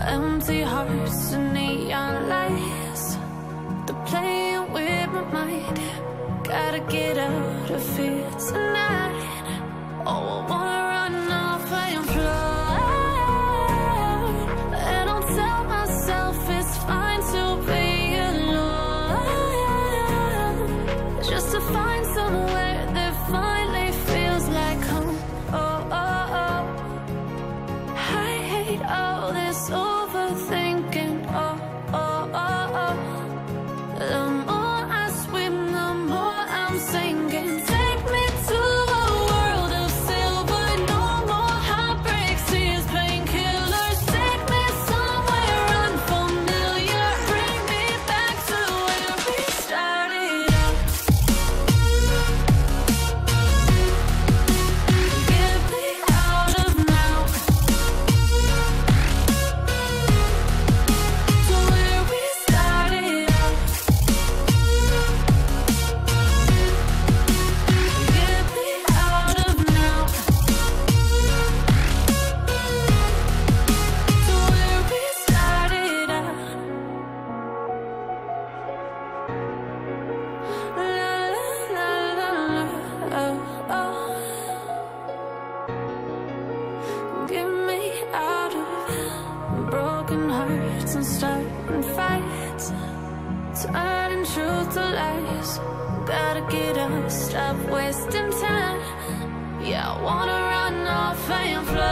Empty hearts and neon lights, they're playing with my mind. Gotta get out of here tonight. Oh, I wanna run off and fly. And I'll tell myself it's fine to be alone, just to find somewhere that finally feels like home. Oh, oh, oh. I hate all this overthinking. Oh, oh, oh, oh. The more I swim, the more I'm sinking. Take me to a world of silver. No more heartbreaks, tears, painkillers. Take me somewhere unfamiliar. Bring me back to where we started out. Get me out of now, to where we started out. Get me out of now, to where we started out. La la la la, oh, oh. Get me out of broken hearts and starting fights, turning truth to lies. Gotta get up, stop wasting time. Yeah, I wanna run off and fly.